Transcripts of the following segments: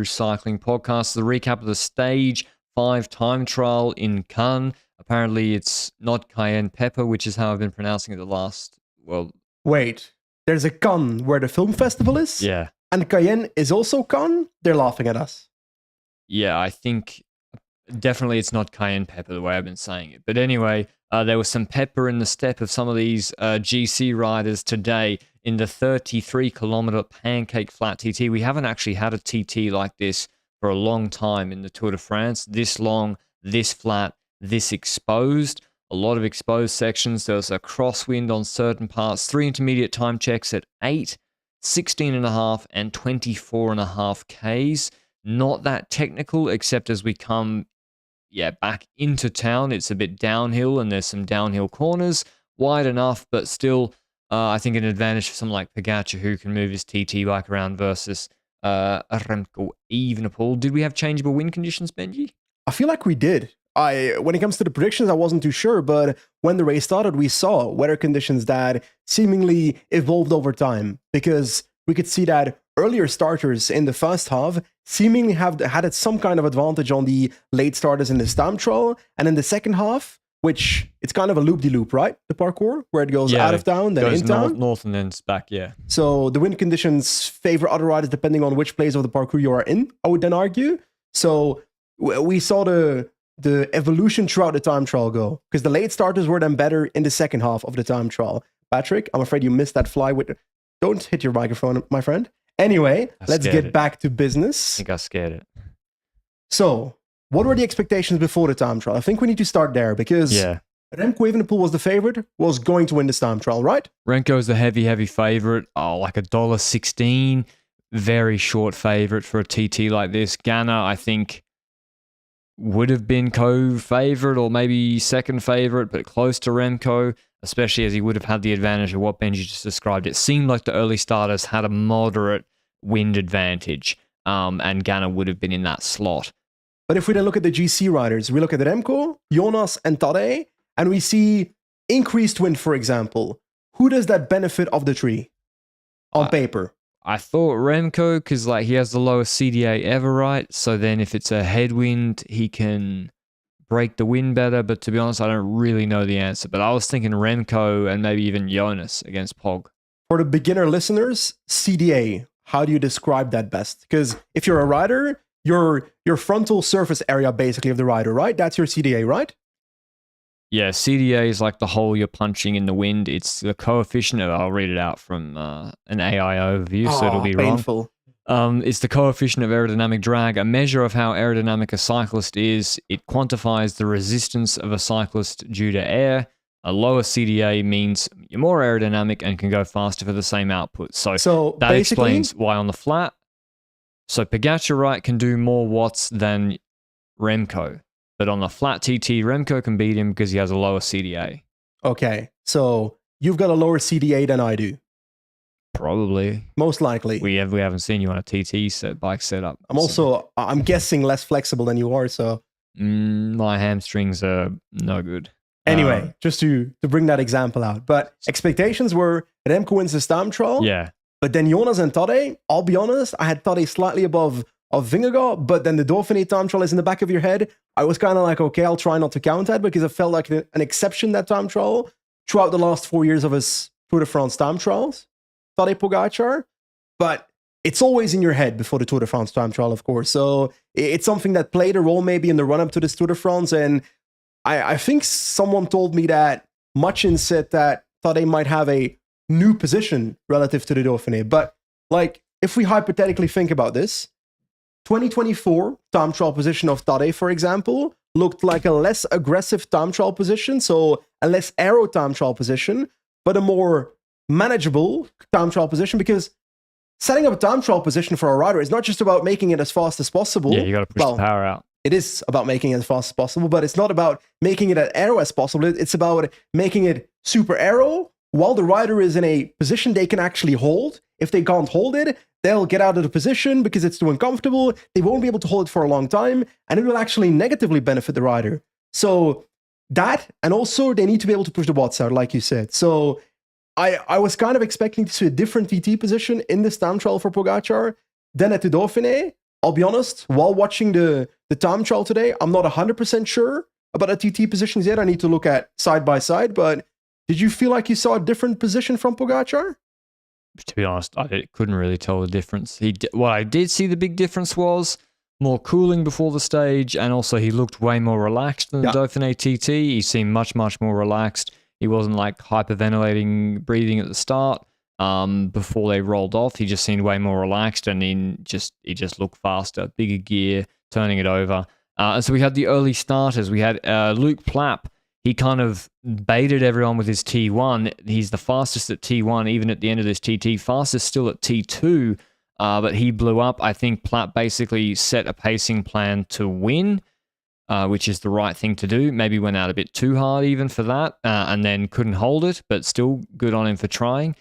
Rouge Cycling Podcast. The recap of the Stage 5 time trial in Cannes. Apparently, it's not cayenne pepper, which is how I've been pronouncing it the last, Wait, there's a Cannes where the film festival is? Yeah. And Cayenne is also Cannes? They're laughing at us. Yeah, I think definitely it's not cayenne pepper the way I've been saying it. But anyway, there was some pepper in the step of some of these GC riders today in the 33-kilometer pancake flat TT. We haven't actually had a TT like this for a long time in the Tour de France. This long, this flat, this exposed. A lot of exposed sections. There was a crosswind on certain parts. 3 intermediate time checks at 8, 16.5, and 24.5 Ks. Not that technical, except as we come back into town, it's a bit downhill and there's some downhill corners. Wide enough, but still, I think an advantage for someone like Pogacar who can move his TT bike around versus Remco Evenepoel. Did we have changeable wind conditions, Benji? I feel like we did. When it comes to the predictions, I wasn't too sure, but when the race started, we saw weather conditions that seemingly evolved over time, because we could see that earlier starters in the first half seemingly had some kind of advantage on the late starters in the Stam trial, and in the second half, which it's kind of a loop-de-loop, right? The parkour, where it goes out of town, then in town. North and then it's back, yeah. So the wind conditions favor other riders depending on which place of the parkour you are in, I would then argue. So we saw the evolution throughout the time trial go, because the late starters were then better in the second half of the time trial. Patrick, I'm afraid you missed that fly with... Don't hit your microphone, my friend. Anyway, let's get back to business. I think I scared it. So, what were the expectations before the time trial? I think we need to start there, because Remco Evenepoel was the favorite, was going to win this time trial, right? Remco's the heavy favorite. Oh, like $1.16. Very short favorite for a TT like this. Ganna, I think, would have been co-favorite or maybe second favorite, but close to Remco, especially as he would have had the advantage of what Benji just described. It seemed like the early starters had a moderate wind advantage, and Ganna would have been in that slot. But if we then look at the GC riders, we look at Remco, Jonas, and Tadej, and we see increased wind, for example. Who does that benefit of the three on paper? I thought Remco, because he has the lowest CDA ever, right? So then if it's a headwind, he can break the wind better. But to be honest, I don't really know the answer. But I was thinking Remco and maybe even Jonas against Pog. For the beginner listeners, CDA, how do you describe that best? Because if you're a rider, your frontal surface area basically of the rider, right? That's your CDA, right? Yeah, CDA is like the hole you're punching in the wind. It's the coefficient of, I'll read it out from an AI overview, so it'll be painful. Wrong. It's the coefficient of aerodynamic drag, a measure of how aerodynamic a cyclist is. It quantifies the resistance of a cyclist due to air. A lower CDA means you're more aerodynamic and can go faster for the same output. So that explains why on the flat, so Pogacar, right, can do more watts than Remco. But on the flat TT, Remco can beat him because he has a lower CDA. Okay, so you've got a lower CDA than I do. Probably. Most likely. We haven't seen you on a TT bike setup. I'm guessing less flexible than you are, so... my hamstrings are no good. Anyway, just to bring that example out. But expectations were Remco wins the Stam trial. Yeah. But then Jonas and Tadej, I'll be honest, I had Tadej slightly above of Vingegaard, but then the Dauphiné time trial is in the back of your head. I was kind of like, okay, I'll try not to count that, because it felt like an exception, that time trial, throughout the last 4 years of his Tour de France time trials, Tadej Pogacar. But it's always in your head before the Tour de France time trial, of course. So it's something that played a role maybe in the run-up to this Tour de France. And I think someone told me that Machin said that Tadej might have a new position relative to the Dauphiné. But if we hypothetically think about this, 2024 time trial position of Tadej, for example, looked like a less aggressive time trial position, so a less aero time trial position, but a more manageable time trial position, because setting up a time trial position for a rider is not just about making it as fast as possible. Yeah, you got to push the power out. It is about making it as fast as possible, but it's not about making it as aero as possible. It's about making it super aero while the rider is in a position they can actually hold. If they can't hold it, they'll get out of the position because it's too uncomfortable. They won't be able to hold it for a long time, and it will actually negatively benefit the rider. So that, and also they need to be able to push the watts out, like you said. So I was kind of expecting to see a different TT position in this time trial for Pogacar than at the Dauphiné. I'll be honest, while watching the time trial today, I'm not 100% sure about the TT positions yet. I need to look at side by side, but did you feel like you saw a different position from Pogacar? To be honest, I couldn't really tell the difference. What I did see the big difference was more cooling before the stage, and also he looked way more relaxed than the Dauphiné TT. He seemed much, much more relaxed. He wasn't like hyperventilating, breathing at the start. Before they rolled off, he just seemed way more relaxed, and he just looked faster, bigger gear, turning it over. And so we had the early starters. We had Luke Plapp. He kind of baited everyone with his T1. He's the fastest at T1, even at the end of this TT. Fastest still at T2, but he blew up. I think Plapp basically set a pacing plan to win, which is the right thing to do. Maybe went out a bit too hard even for that, and then couldn't hold it, but still good on him for trying.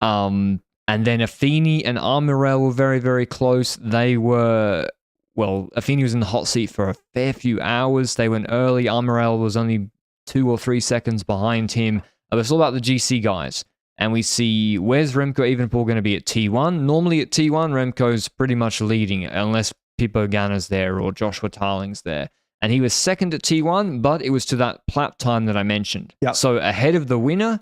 And then Affini and Armirel were very, very close. They were, well, Affini was in the hot seat for a fair few hours. They went early. Armirel was only 2 or 3 seconds behind him. It's all about the GC guys. And we see, where's Remco Evenepoel going to be at T1? Normally at T1, Remco's pretty much leading, unless Pippo Ganna's there or Joshua Tarling's there. And he was second at T1, but it was to that Plapp time that I mentioned. Yep. So ahead of the winner,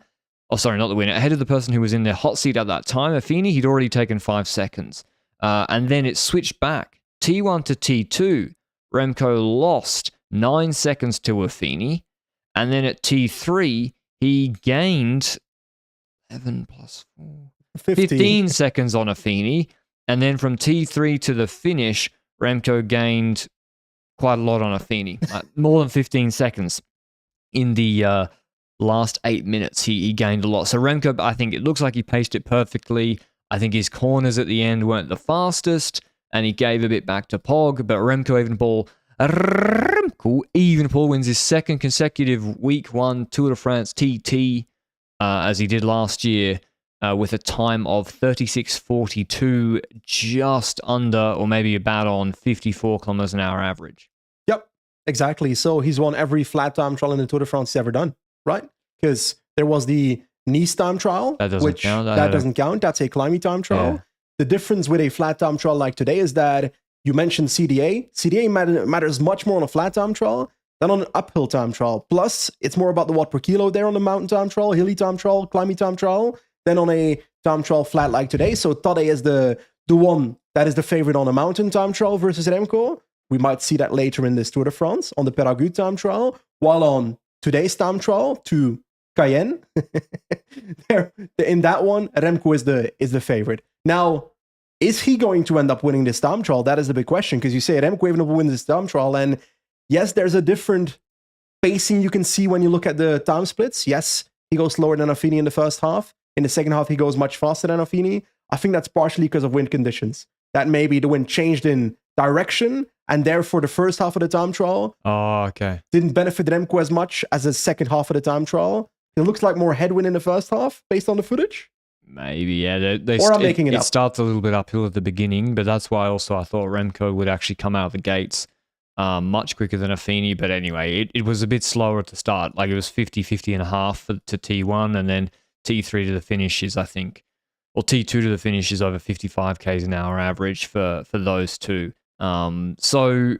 not the winner, ahead of the person who was in their hot seat at that time, Affini, he'd already taken 5 seconds. And then it switched back. T1 to T2, Remco lost 9 seconds to Affini. And then at T3, he gained 11 plus 4, 15 seconds on Affini. And then from T3 to the finish, Remco gained quite a lot on Affini, more than 15 seconds. In the last 8 minutes, he gained a lot. So Remco, I think it looks like he paced it perfectly. I think his corners at the end weren't the fastest, and he gave a bit back to Pog, but Remco Evenepoel wins his second consecutive Week 1 Tour de France TT, as he did last year, with a time of 36:42, just under, or maybe about on 54 kilometers an hour average. Yep, exactly. So he's won every flat time trial in the Tour de France he's ever done, right? Because there was the Nice time trial, that doesn't count. That doesn't count. That's a climbing time trial. Yeah. The difference with a flat time trial like today is that you mentioned CDA. CDA matters much more on a flat time trial than on an uphill time trial. Plus, it's more about the watt per kilo there on the mountain time trial, hilly time trial, climbing time trial, than on a time trial flat like today. So Tadej is the one that is the favorite on a mountain time trial versus Remco. We might see that later in this Tour de France on the Péragude time trial, while on today's time trial to Cayenne, in that one, Remco is the favorite. Now, is he going to end up winning this time trial? That is the big question, because you say Remco Evenepoel wins this time trial, and yes, there's a different pacing you can see when you look at the time splits. Yes, he goes slower than Affini in the first half. In the second half, he goes much faster than Affini. I think that's partially because of wind conditions. That maybe the wind changed in direction, and therefore the first half of the time trial didn't benefit Remco as much as the second half of the time trial. It looks like more headwind in the first half based on the footage. Maybe, yeah. Or I'm making it up. It starts a little bit uphill at the beginning, but that's why also I thought Remco would actually come out of the gates much quicker than Affini. But anyway, it was a bit slower at the start. Like it was 50 and a half to T1, and then T3 to the finish is, I think, or T2 to the finish is over 55 k's an hour average for those two. So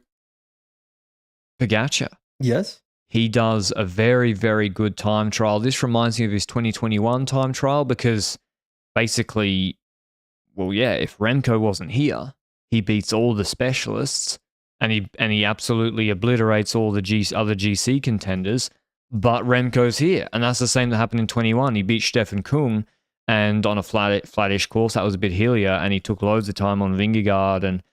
Pogacar. Yes. He does a very, very good time trial. This reminds me of his 2021 time trial because basically, well, yeah, if Remco wasn't here, he beats all the specialists and he absolutely obliterates all the other GC contenders, but Remco's here. And that's the same that happened in 21. He beat Stefan Kung, and on a flattish course, that was a bit hillier, and he took loads of time on Vingegaard. And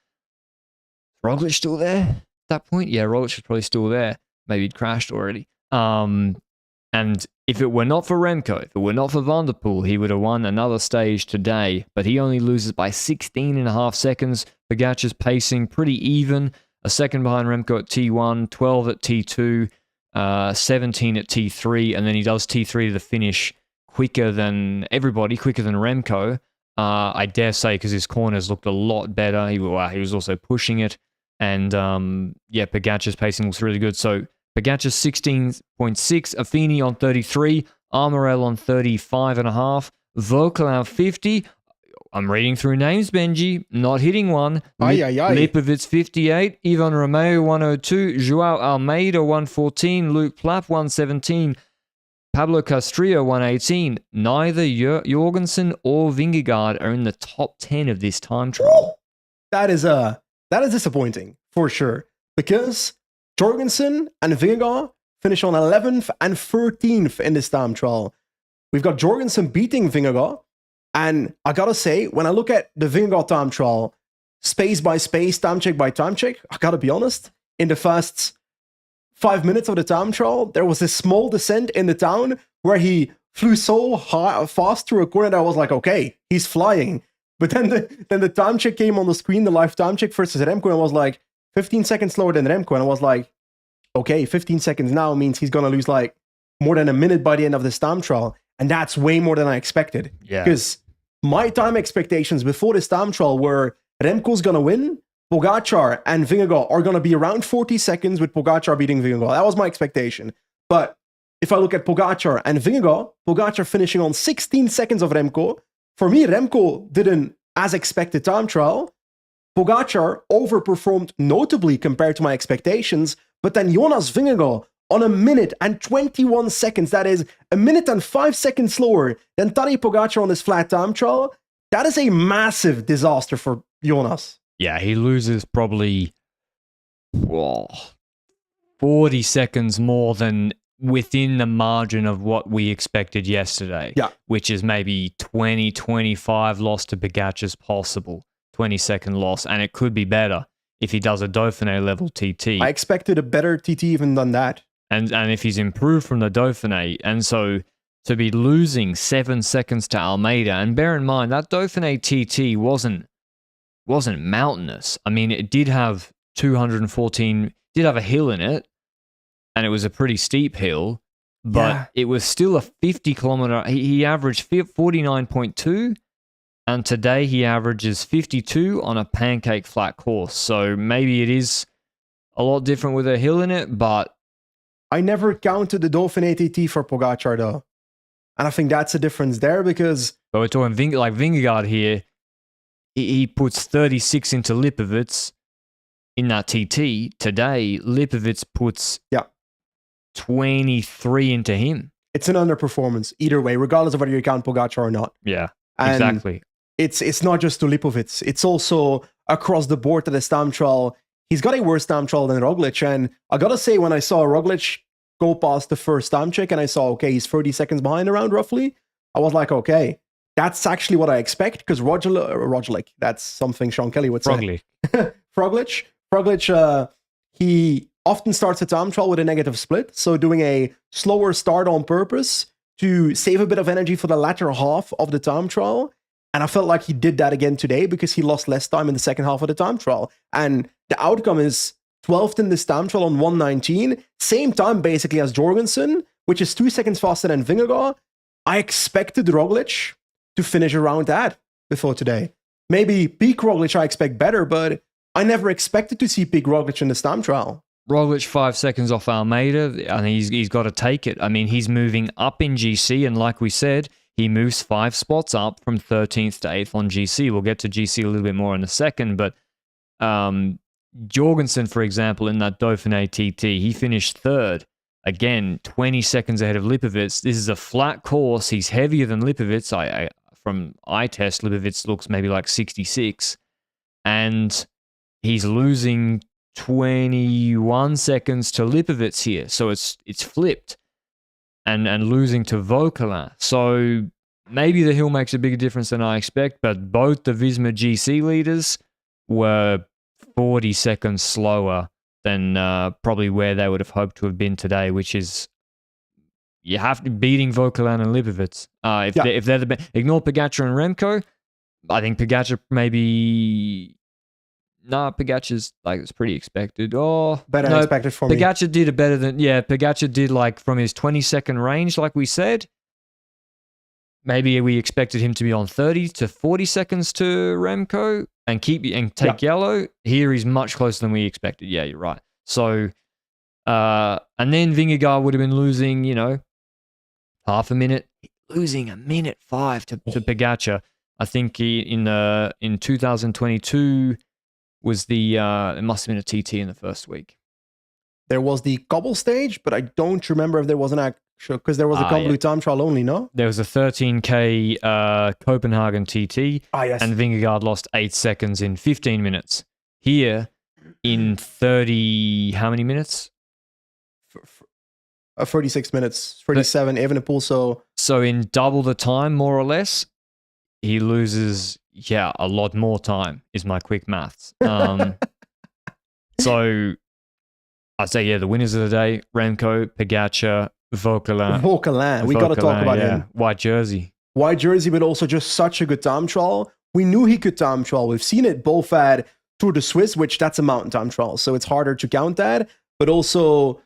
Roglic still there at that point? Yeah, Roglic was probably still there. Maybe he'd crashed already. And if it were not for Remco, if it were not for Van der Poel, he would have won another stage today. But he only loses by 16 and a half seconds. Pogacar's pacing pretty even. A second behind Remco at T1, 12 at T2, 17 at T3. And then he does T3 to the finish quicker than everybody, quicker than Remco. I dare say because his corners looked a lot better. He was also pushing it. And Pogacar's pacing looks really good. So Pogacar 16.6, Affini on 33, Armirel on 35.5, Vauquelin 50. I'm reading through names, Benji. Not hitting one. Lipovitz 58, Ivan Romeo 102, Joao Almeida 114, Luke Plapp 117, Pablo Castrillo 118. Neither Jorgensen or Vingegaard are in the top 10 of this time trial. That is disappointing for sure, because Jorgensen and Vingegaard finish on 11th and 13th in this time trial. We've got Jorgensen beating Vingegaard. And I gotta say, when I look at the Vingegaard time trial, space by space, time check by time check, I gotta be honest, in the first 5 minutes of the time trial, there was this small descent in the town where he flew so fast through a corner that I was like, okay, he's flying. But then the time check came on the screen, the live time check versus Remco, and I was like, 15 seconds slower than Remco. And I was like, okay, 15 seconds now means he's gonna lose like more than a minute by the end of this time trial. And that's way more than I expected. Yeah. Because my time expectations before this time trial were Remco's going to win, Pogačar and Vingegaard are going to be around 40 seconds with Pogačar beating Vingegaard. That was my expectation. But if I look at Pogačar and Vingegaard, Pogačar finishing on 16 seconds of Remco. For me, Remco did an as expected time trial. Pogačar overperformed notably compared to my expectations. But then Jonas Vingegaard on 1 minute and 21 seconds, that is 1 minute and 5 seconds slower than Tadej Pogačar on this flat time trial. That is a massive disaster for Jonas. Yeah, he loses probably 40 seconds more than within the margin of what we expected yesterday. Yeah. Which is maybe 20, 25 loss to Pogačar's possible. 20-second loss, and it could be better if he does a Dauphiné level TT. I expected a better TT even than that. And if he's improved from the Dauphiné, and so to be losing 7 seconds to Almeida, and bear in mind that Dauphiné TT wasn't mountainous. I mean, it did have 214, did have a hill in it, and it was a pretty steep hill, but it was still a 50 kilometer. He averaged 49.2, and today he averages 52 on a pancake flat course. So maybe it is a lot different with a hill in it, but I never counted the Dauphiné TT for Pogačar though. And I think that's a difference there because... But we're talking Vingegaard here. He puts 36 into Lipovitz in that TT. Today, Lipovitz puts 23 into him. It's an underperformance either way, regardless of whether you count Pogačar or not. Yeah, and exactly. It's not just to Lipovitz. It's also across the board to the time trial. He's got a worse time trial than Roglic. And I gotta say, when I saw Roglic go past the first time check and I saw, okay, he's 30 seconds behind around roughly, I was like, okay, that's actually what I expect, because Roglic, that's something Sean Kelly would say. Roglic, he often starts a time trial with a negative split, so doing a slower start on purpose to save a bit of energy for the latter half of the time trial. And I felt like he did that again today because he lost less time in the second half of the time trial. And the outcome is 12th in this time trial on 119, same time basically as Jorgensen, which is 2 seconds faster than Vingegaard. I expected Roglic to finish around that before today. Maybe peak Roglic I expect better, but I never expected to see peak Roglic in this time trial. Roglic 5 seconds off Almeida, and he's got to take it. I mean, he's moving up in GC, and like we said, he moves 5 spots up from 13th to 8th on GC. We'll get to GC a little bit more in a second, but Jorgensen, for example, in that Dauphiné TT, he finished 3rd. Again, 20 seconds ahead of Lipovitz. This is a flat course. He's heavier than Lipovitz. From eye test, Lipovitz looks maybe like 66. And he's losing 21 seconds to Lipovitz here. So it's flipped. And losing to Vauquelin. So maybe the hill makes a bigger difference than I expect, but both the Visma GC leaders were 40 seconds slower than probably where they would have hoped to have been today, which is you have to beating Vauquelin and Lipovitz. If they're the ignore Pogačar and Remco, I think Pogačar maybe... Pogačar's like it's pretty expected. Better than expected for me. Pogačar did Pogačar did like from his 20-second range, like we said. Maybe we expected him to be on 30 to 40 seconds to Remco and take yellow. Here he's much closer than we expected. Yeah, you're right. So, and then Vingegaard would have been losing, half a minute, losing 1:05 to Pogačar. I think in 2022 was it must have been a TT in the first week. There was the cobble stage, but I don't remember if there was an actual, because there was a complete time trial only, no? There was a 13K Copenhagen TT, Yes. and Vingegaard lost 8 seconds in 15 minutes. Here, in 30, how many minutes? 36 minutes, 37, Evenepoel, So in double the time, more or less, he loses, a lot more time, is my quick maths. So I'd say, the winners of the day, Remco, Pogačar, Vauquelin. We got to talk about him. White jersey. White jersey, but also just such a good time trial. We knew he could time trial. We've seen it both at Tour de Suisse, which that's a mountain time trial, so it's harder to count that. But also,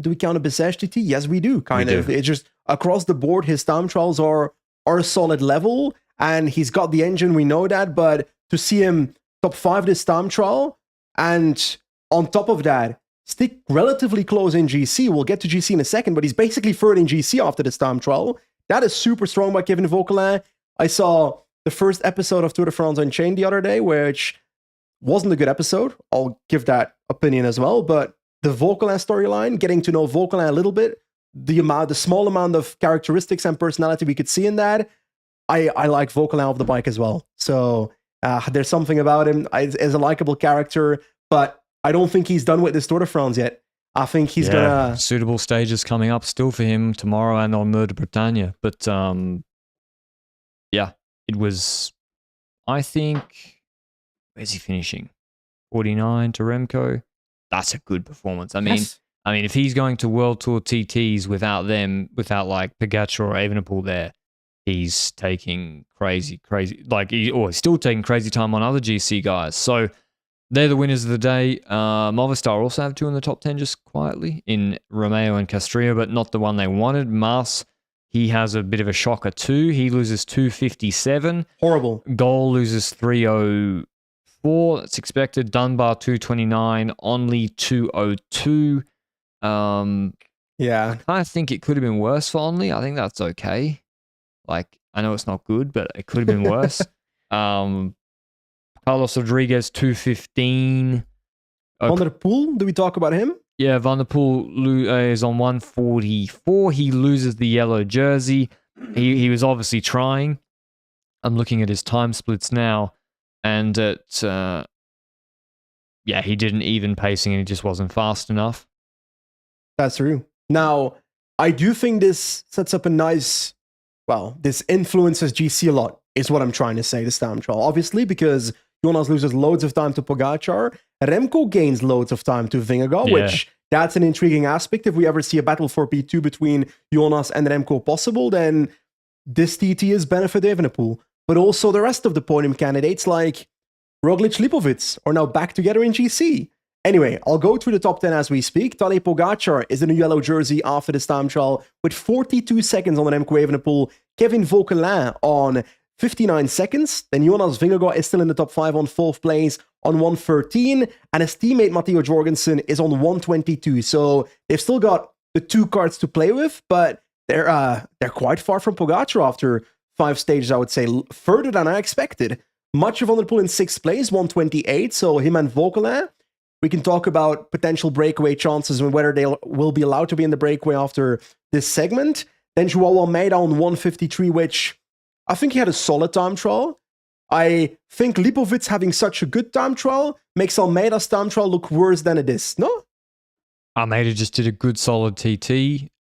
do we count a Bessèges TT? Yes, we do, kind of. It's just across the board, his time trials are a solid level, and he's got the engine, we know that, but to see him top 5 this time trial, and on top of that, stick relatively close in GC. We'll get to GC in a second, but he's basically third in GC after this time trial. That is super strong by Kevin Vauquelin. I saw the first episode of Tour de France Unchained the other day, which wasn't a good episode. I'll give that opinion as well, but the Vauquelin storyline, getting to know Vauquelin a little bit, the small amount of characteristics and personality we could see in that, I like Vauquelin off the bike as well. So there's something about him as a likable character, but I don't think he's done with this Tour de France yet. I think he's gonna suitable stages coming up still for him tomorrow and on Mur de Bretagne. But it was. I think where's he finishing? 49 to Remco. That's a good performance. I mean, if he's going to World Tour TTs without like Pogačar or Evenepoel there, he's taking crazy. Like he's still taking crazy time on other GC guys. So. They're the winners of the day. Movistar also have 2 in the top 10 just quietly in Romeo and Castrillo, but not the one they wanted. Mas, he has a bit of a shocker too. He loses 2:57. Horrible. Goal loses 3:04. That's expected. Dunbar 2:29. Only 2:02. I kind of think it could have been worse for Only. I think that's okay. Like, I know it's not good, but it could have been worse. Carlos Rodriguez, 2:15. Van der Poel, do we talk about him? Yeah, Van der Poel is on 1:44. He loses the yellow jersey. He was obviously trying. I'm looking at his time splits now, and he didn't even pacing, and he just wasn't fast enough. That's true. Now, I do think this sets up a nice, this influences GC a lot, is what I'm trying to say, this time trial. Obviously, because Jonas loses loads of time to Pogačar. Remco gains loads of time to Vingegaard, which that's an intriguing aspect. If we ever see a battle for P2 between Jonas and Remco possible, then this TT is benefit Evenepoel. But also the rest of the podium candidates like Roglic, Lipovic are now back together in GC. Anyway, I'll go through the top 10 as we speak. Tadej Pogačar is in a yellow jersey after this time trial with 42 seconds on Remco Evenepoel. Kevin Vauquelin on 59 seconds. Then Jonas Vingegaard is still in the top 5 on 4th place on 113. And his teammate Matteo Jorgensen is on 122. So they've still got the 2 cards to play with, but they're quite far from Pogačar after 5 stages, I would say, further than I expected. Mathieu van der Poel in 6th place, 128. So him and Vauquelin. We can talk about potential breakaway chances and whether they will be allowed to be in the breakaway after this segment. Then Joao Almeida on 153, which I think he had a solid time trial. I think Lipovic having such a good time trial makes Almeida's time trial look worse than it is, no? Almeida just did a good solid TT.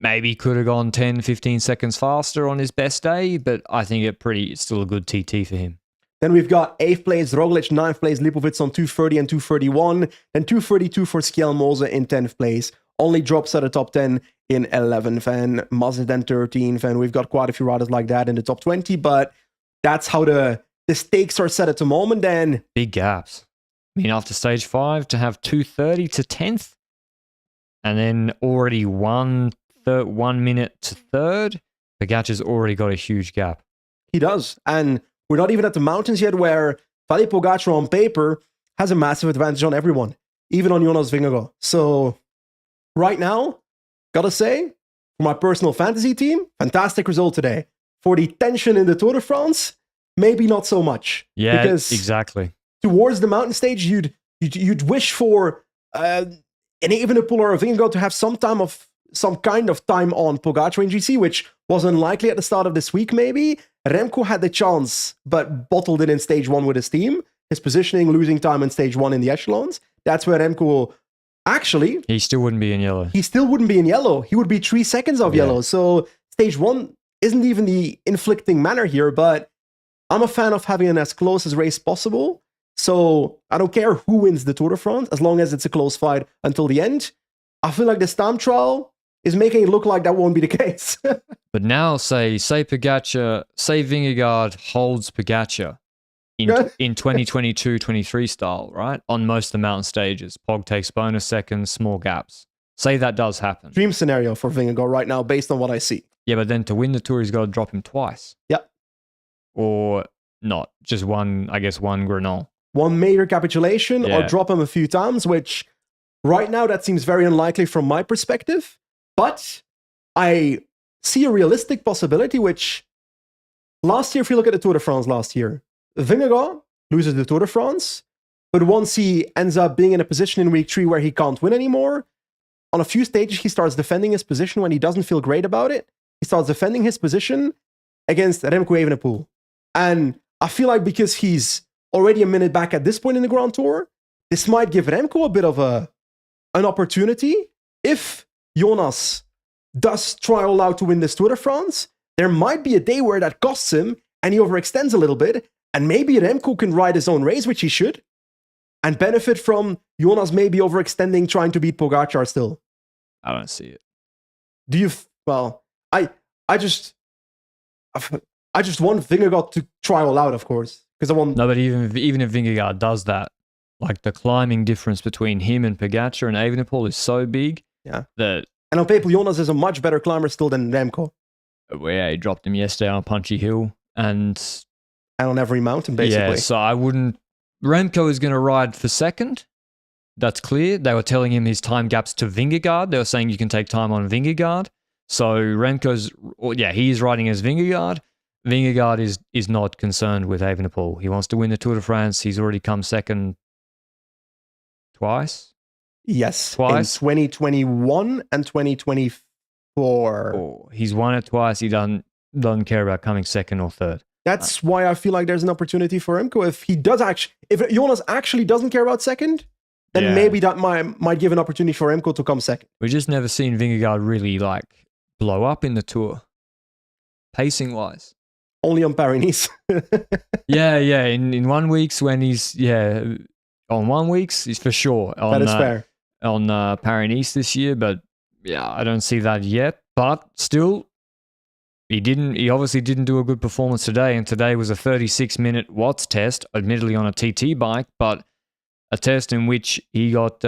Maybe could have gone 10, 15 seconds faster on his best day, but I think it's still a good TT for him. Then we've got 8th place Roglic, 9th place Lipovic on 230 and 231, and 232 for Schialmoza in 10th place. Only drops at the top 10 in 11th, and Mazepin 13th, and we've got quite a few riders like that in the top 20, but that's how the stakes are set at the moment. And big gaps. I mean, after stage 5, to have 230 to 10th, and then already 1 minute to 3rd, Pogačar's already got a huge gap. He does, and we're not even at the mountains yet, where Tadej Pogačar on paper has a massive advantage on everyone, even on Jonas Vingegaard. So right now, gotta say, for my personal fantasy team, fantastic result today. for the tension in the Tour de France, maybe not so much. Yeah, because exactly. towards the mountain stage, you'd wish for an Evenepoel or a Vingegaard to have some kind of time on Pogacar in GC, which was unlikely at the start of this week. Maybe Remco had the chance, but bottled it in stage 1 with his team. His positioning, losing time in stage 1 in the echelons. That's where Remco actually. He still wouldn't be in yellow. He still wouldn't be in yellow. He would be 3 seconds of yellow. So stage 1 isn't even the inflicting manner here, but I'm a fan of having an as close as race possible. So I don't care who wins the Tour de France, as long as it's a close fight until the end. I feel like this time trial is making it look like that won't be the case. But now, say Pogacar, say Vingegaard holds Pogacar in 2022-23 style, right? On most of the mountain stages. Pog takes bonus seconds, small gaps. Say that does happen. Dream scenario for Vingegaard right now, based on what I see. Yeah, but then to win the Tour, he's got to drop him twice. Yep. Or not. Just one Grenon. One major capitulation or drop him a few times, which right now that seems very unlikely from my perspective. But I see a realistic possibility, which last year, if you look at the Tour de France last year, Vingegaard loses the Tour de France, but once he ends up being in a position in week 3 where he can't win anymore, on a few stages he starts defending his position when he doesn't feel great about it. He starts defending his position against Remco Evenepoel. And I feel like because he's already a minute back at this point in the Grand Tour, this might give Remco a bit of an opportunity. If Jonas does try all out to win this Tour de France, there might be a day where that costs him and he overextends a little bit, and maybe Remco can ride his own race, which he should, and benefit from Jonas maybe overextending, trying to beat Pogacar still. I don't see it. Do you? Well, I just want Vingegaard to try all out, of course, because I want. No, but even if Vingegaard does that, like the climbing difference between him and Pogacar and Evenepoel is so big. Yeah. That. And on paper, Jonas is a much better climber still than Remco. Yeah, he dropped him yesterday on Punchy Hill and on every mountain, basically. Yeah, so I wouldn't. Remco is going to ride for second. That's clear. They were telling him his time gaps to Vingegaard. They were saying you can take time on Vingegaard. So Remco's, he is riding as Vingegaard. Vingegaard is not concerned with Evenepoel. He wants to win the Tour de France. He's already come second twice. Yes, twice. In 2021 and 2024. Oh, he's won it twice. He doesn't care about coming second or third. That's why I feel like there's an opportunity for Remco. If Jonas actually doesn't care about second, then maybe that might give an opportunity for Remco to come second. We've just never seen Vingegaard really blow up in the Tour, pacing wise. Only on Paris-Nice. yeah. In 1 week when he's on 1 week he's for sure. That is fair. On Paris-Nice this year, but I don't see that yet. But still, he obviously didn't do a good performance today, and today was a 36-minute Watts test, admittedly on a TT bike, but a test in which he got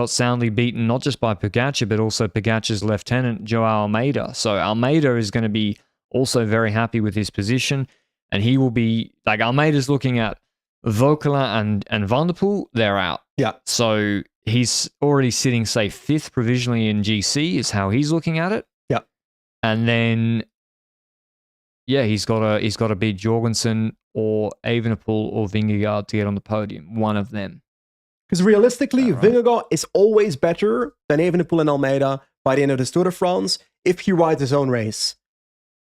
soundly beaten, not just by Pogacar, but also Pogacar's lieutenant, Joao Almeida. So Almeida is going to be also very happy with his position, and he will be, Almeida's looking at Vokela and Van der Poel, they're out. Yeah. So he's already sitting, say, 5th provisionally in GC, is how he's looking at it. Yeah. And then, he's got to beat Jorgensen or Evenepoel or Vingegaard to get on the podium. One of them. Because realistically, Vingegaard is always better than Evenepoel and Almeida by the end of the Tour de France if he rides his own race.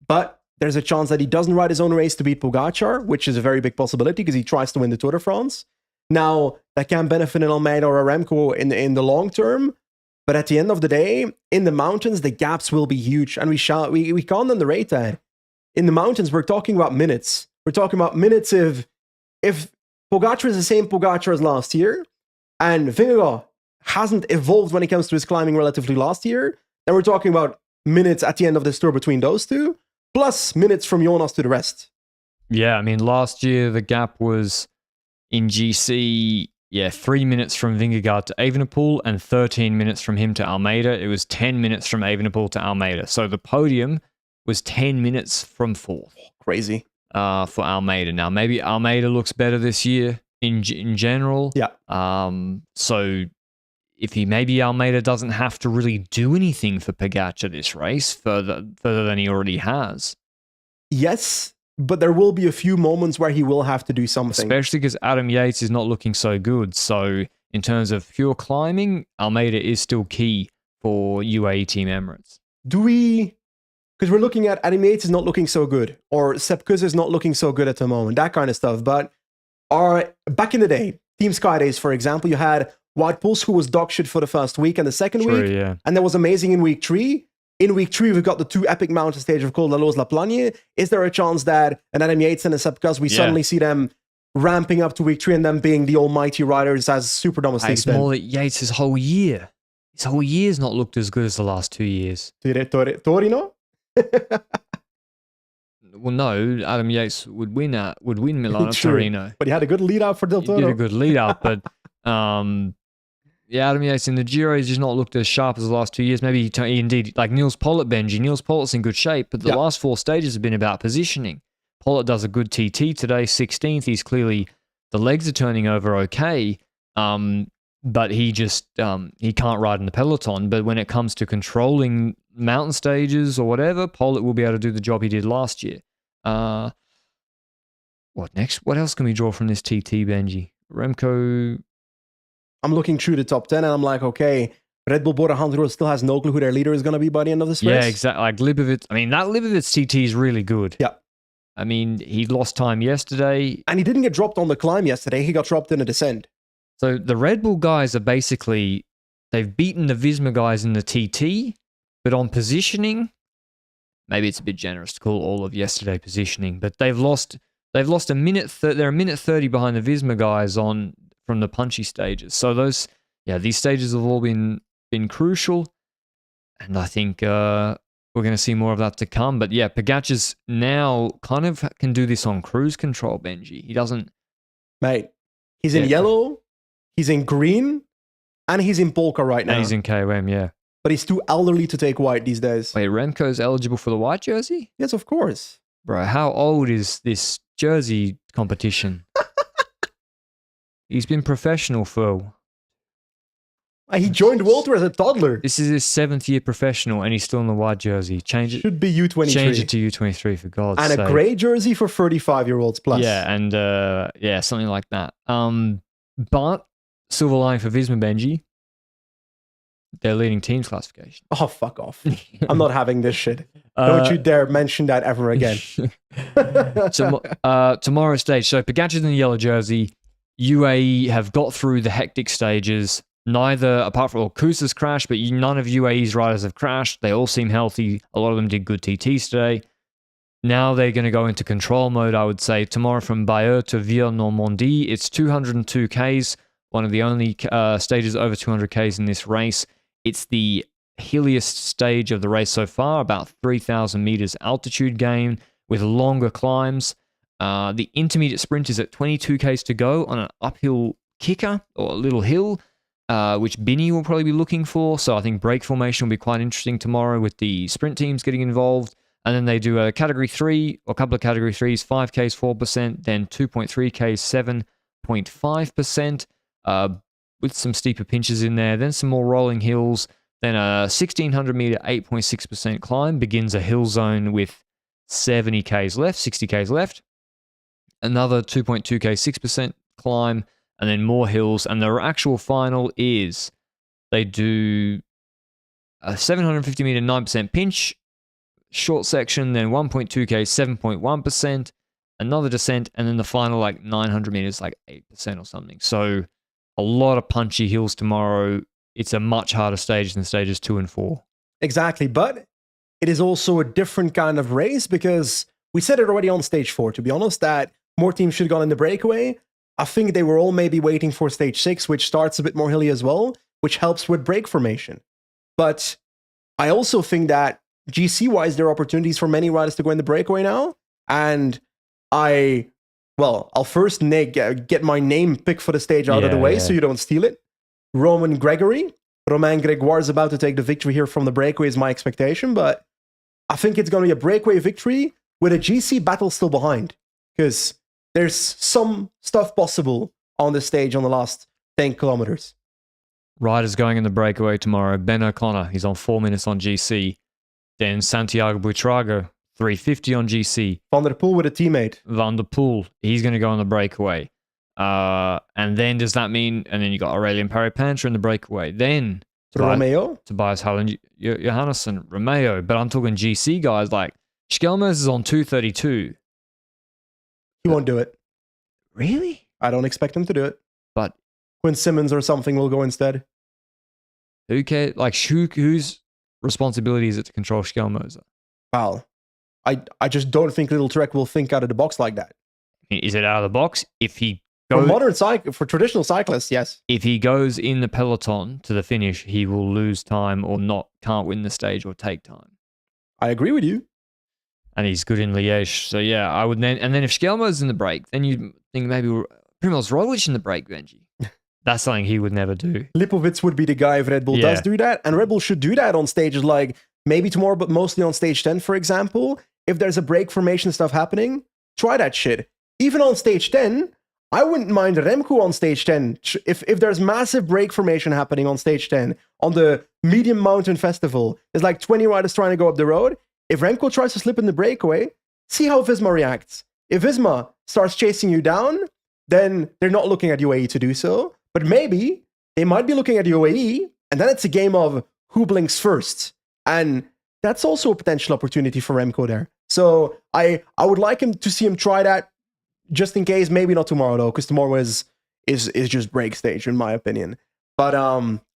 But there's a chance that he doesn't ride his own race to beat Pogacar, which is a very big possibility because he tries to win the Tour de France. Now, that can benefit an Almeida or a Remco in the long term, but at the end of the day, in the mountains, the gaps will be huge, and we can't underrate that. In the mountains, we're talking about minutes. We're talking about minutes if Pogacar is the same Pogacar as last year, and Vingegaard hasn't evolved when it comes to his climbing relatively last year, then we're talking about minutes at the end of this tour between those two, plus minutes from Jonas to the rest. Yeah, I mean, last year the gap was in GC, 3 minutes from Vingegaard to Evenepoel and 13 minutes from him to Almeida. It was 10 minutes from Evenepoel to Almeida. So the podium was 10 minutes from 4th. Crazy. For Almeida. Now, maybe Almeida looks better this year in general. Yeah. So if maybe Almeida doesn't have to really do anything for Pogacar this race further than he already has. Yes, but there will be a few moments where he will have to do something. Especially because Adam Yates is not looking so good. So in terms of pure climbing, Almeida is still key for UAE Team Emirates. Because we're looking at Adam Yates is not looking so good, or Sepp Kuss is not looking so good at the moment, that kind of stuff. But back in the day, Team Sky Days, for example, you had White Pulse, who was dog shit for the first week and the second week, and that was amazing in week 3. In week 3, we've got the 2 epic mountain stages of Col de Los La Plagne. Is there a chance that an Adam Yates and a Sepp Kuss, we suddenly see them ramping up to week 3 and them being the almighty riders as super domestics? It's more that Yates' whole year. His whole year's not looked as good as the last 2 years. Torino? Well, no, Adam Yates would win Milano Torino. But he had a good lead out for Del Toro. He did a good lead out, but Adam Yates in the Giro has just not looked as sharp as the last 2 years. Maybe indeed, like Niels Pollitt, Benji. Niels Pollitt's in good shape, but the last 4 stages have been about positioning. Pollitt does a good TT today, 16th. He's clearly, the legs are turning over okay, but he just, he can't ride in the peloton. But when it comes to controlling mountain stages or whatever, Pollitt will be able to do the job he did last year. What next? What else can we draw from this TT, Benji? Remco. I'm looking through the top 10 and I'm like, okay, Red Bull Bora Hansgrohe still has no clue who their leader is going to be by the end of this race. Yeah, exactly. Like Lipovic. I mean, that Lipovic TT is really good. Yeah. I mean, he lost time yesterday. And he didn't get dropped on the climb yesterday. He got dropped in a descent. So the Red Bull guys are basically, they've beaten the Visma guys in the TT, but on positioning, maybe it's a bit generous to call all of yesterday positioning, but they've lost a minute. They're a minute 30 behind the Visma guys from the punchy stages. So these stages have all been crucial, and I think we're going to see more of that to come. But yeah, Pogacar's now kind of can do this on cruise control, Benji. He doesn't... Mate, he's in yellow, he's in green, and he's in polka right now. And he's in KOM, yeah. But he's too elderly to take white these days. Wait, Remco's eligible for the white jersey? Yes, of course. Bro, how old is this jersey competition? He's been professional for... He joined World Tour as a toddler. This is his 7th year professional, and he's still in the white jersey. Change it. Should be U23. Change it to U23 for God's sake. And a grey jersey for 35-year-olds plus. Yeah, and something like that. But silver lining for Visma, Benji, they're leading teams classification. Oh, fuck off. I'm not having this shit. Don't you dare mention that ever again. Tomorrow's stage. So Pogacar's in the yellow jersey. UAE have got through the hectic stages. Neither, apart from Kusa's crashed, but none of UAE's riders have crashed. They all seem healthy. A lot of them did good TTs today. Now they're going to go into control mode, I would say. Tomorrow from Bayeux to Ville-Normandie, it's 202 Ks, one of the only stages over 200 Ks in this race. It's the hilliest stage of the race so far, about 3,000 meters altitude gain with longer climbs. The intermediate sprint is at 22 Ks to go on an uphill kicker or a little hill, which Binny will probably be looking for. So I think break formation will be quite interesting tomorrow with the sprint teams getting involved. And then they do a category 3 or a couple of category 3s, 5 Ks, 4%, then 2.3 Ks, 7.5%, with some steeper pinches in there, then some more rolling hills. Then a 1,600 meter, 8.6% climb begins a hill zone with 70 Ks left, 60 Ks left. Another 2.2 K, 6% climb, and then more hills. And the actual final is they do a 750 meter, 9% pinch, short section, then 1.2 K, 7.1%, another descent, and then the final like 900 meters, like 8% or something. So a lot of punchy hills tomorrow. It's a much harder stage than stages 2 and 4. Exactly, but it is also a different kind of race because we said it already on stage 4, to be honest, that more teams should have gone in the breakaway. I think they were all maybe waiting for stage 6, which starts a bit more hilly as well, which helps with break formation. But I also think that GC-wise, there are opportunities for many riders to go in the breakaway now. And I'll first get my name picked for the stage out of the way so you don't steal it. Romain Grégoire is about to take the victory here from the breakaway is my expectation, but I think it's going to be a breakaway victory with a GC battle still behind because there's some stuff possible on the stage on the last 10 kilometers. Riders going in the breakaway tomorrow. Ben O'Connor, he's on 4 minutes on GC. Then Santiago Buitrago, 350 on GC. Van der Poel with a teammate. Van der Poel, he's going to go on the breakaway. And then does that mean, and then you got Aurelian Panther in the breakaway. Then Romeo. Tobias Hallen, Johannesson, Romeo. But I'm talking GC guys like Schelmers is on 232. He won't do it. Really? I don't expect him to do it. But Quinn Simmons or something will go instead. who cares? Like, whose responsibility is it to control Schelmers? Well, I just don't think Little Trek will think out of the box like that. Is it out of the box? If he for traditional cyclists, yes. If he goes in the peloton to the finish, he will lose time or can't win the stage or take time. I agree with you. And he's good in Liège. So yeah, I would then. And then if Schelmer's in the break, then you'd think maybe Primoz Roglic in the break, Benji. That's something he would never do. Lipovitz would be the guy if Red Bull does do that. And Red Bull should do that on stages like maybe tomorrow, but mostly on stage 10, for example. If there's a break formation stuff happening, try that shit. Even on stage 10, I wouldn't mind Remco on stage 10. If there's massive break formation happening on stage 10, on the medium mountain festival, there's like 20 riders trying to go up the road. If Remco tries to slip in the breakaway, see how Visma reacts. If Visma starts chasing you down, then they're not looking at UAE to do so. But maybe they might be looking at UAE, and then it's a game of who blinks first. And that's also a potential opportunity for Remco there. So I would like him to see him try that just in case. Maybe not tomorrow, though, because tomorrow is just break stage, in my opinion. But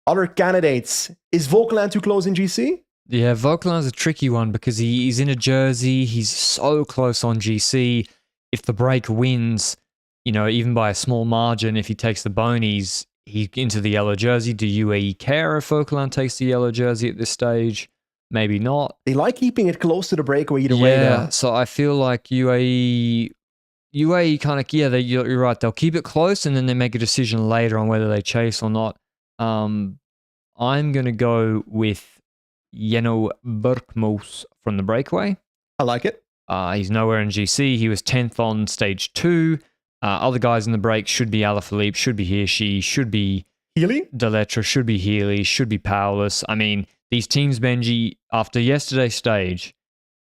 other candidates, is Volkland too close in GC? Yeah, Volkland's a tricky one because he's in a jersey. He's so close on GC. If the break wins, even by a small margin, if he takes the bonies, he's into the yellow jersey. Do UAE care if Volkland takes the yellow jersey at this stage? Maybe not. They like keeping it close to the breakaway either way. Yeah, so I feel like UAE kind of, you're right. They'll keep it close and then they make a decision later on whether they chase or not. I'm going to go with Jenno Berkmoos from the breakaway. I like it. He's nowhere in GC. He was 10th on stage 2. Other guys in the break should be Alaphilippe, should be Hirschi, should be Healy, Deletra, should be Healy, should be Paulus. I mean, these teams, Benji, after yesterday's stage,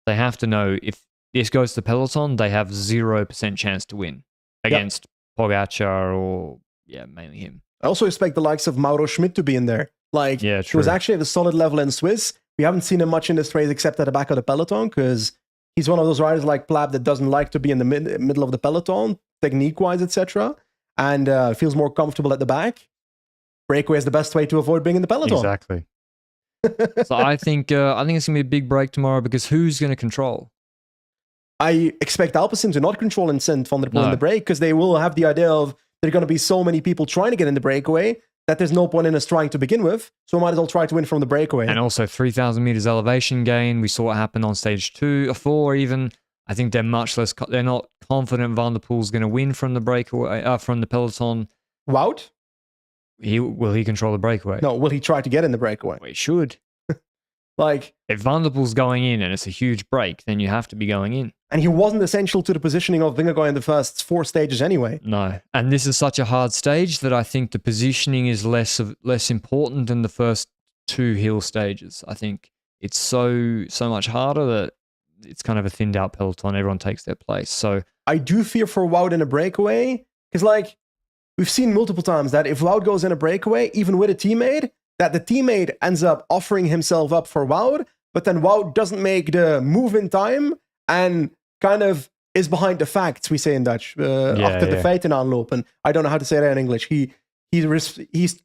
they have to know if this goes to Peloton, they have 0% chance to win against Pogacar or, mainly him. I also expect the likes of Mauro Schmidt to be in there. He was actually at a solid level in Swiss. We haven't seen him much in this race except at the back of the peloton because he's one of those riders like Plab that doesn't like to be in the middle of the peloton, technique-wise, etc., and feels more comfortable at the back. Breakaway is the best way to avoid being in the peloton. Exactly. So I think it's going to be a big break tomorrow because who's going to control? I expect Alpecin to not control and send Van der Poel in the break because they will have the idea of there are going to be so many people trying to get in the breakaway that there's no point in us trying to begin with, so we might as well try to win from the breakaway. And also 3,000 meters elevation gain. We saw what happened on stage 2 or 4 even. I think they're much less, they're not confident Van der Poel's going to win from the breakaway, from the peloton. Wout? Will he control the breakaway? No, will he try to get in the breakaway? Well, he should. If Van der Poel's going in and it's a huge break, then you have to be going in. And he wasn't essential to the positioning of Vingegaard in the first 4 stages anyway. No. And this is such a hard stage that I think the positioning is less important than the first 2 hill stages. I think it's so much harder that it's kind of a thinned out peloton. Everyone takes their place. So I do fear for Wout in a breakaway because we've seen multiple times that if Wout goes in a breakaway, even with a teammate, that the teammate ends up offering himself up for Wout, but then Wout doesn't make the move in time and kind of is behind the facts, we say in Dutch. Achter de feiten aanlopen. I don't know how to say that in English. He's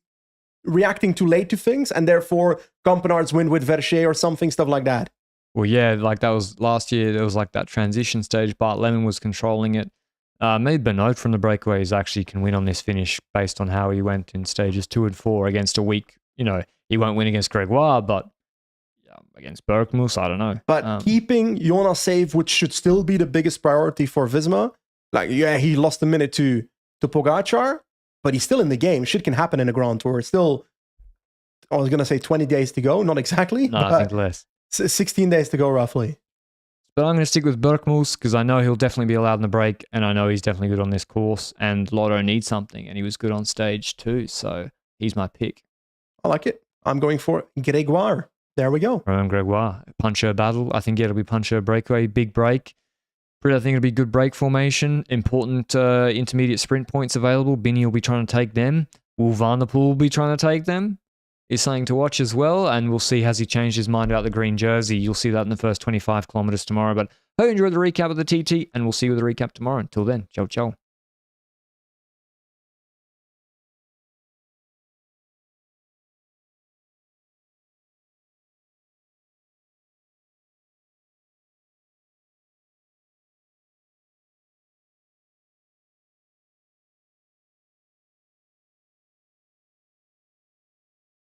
reacting too late to things, and therefore Kampenaerts win with Verchet or something, stuff like that. Well, yeah, that was last year. There was that transition stage. Bart Lemon was controlling it. Maybe Benoit from the breakaways actually can win on this finish based on how he went in stages 2 and 4 against a weak. He won't win against Gregoire, but against Berkmoos, I don't know. But keeping Jonas safe, which should still be the biggest priority for Visma. He lost a minute to Pogacar, but he's still in the game. Shit can happen in a Grand Tour. Still, I was going to say 20 days to go. Not exactly. No, I think less. 16 days to go, roughly. But I'm going to stick with Berkmoos because I know he'll definitely be allowed in the break, and I know he's definitely good on this course, and Lotto needs something, and he was good on stage 2, so he's my pick. I like it. I'm going for Gregoire. There we go. Roman Gregoire, puncher battle. I think it'll be puncher breakaway, big break. But I think it'll be good break formation. Important intermediate sprint points available. Binny will be trying to take them. Will Vanderpool be trying to take them? Is something to watch as well. And we'll see, has he changed his mind about the green jersey? You'll see that in the first 25 kilometers tomorrow. But hope you enjoyed the recap of the TT, and we'll see you with the recap tomorrow. Until then, ciao, ciao.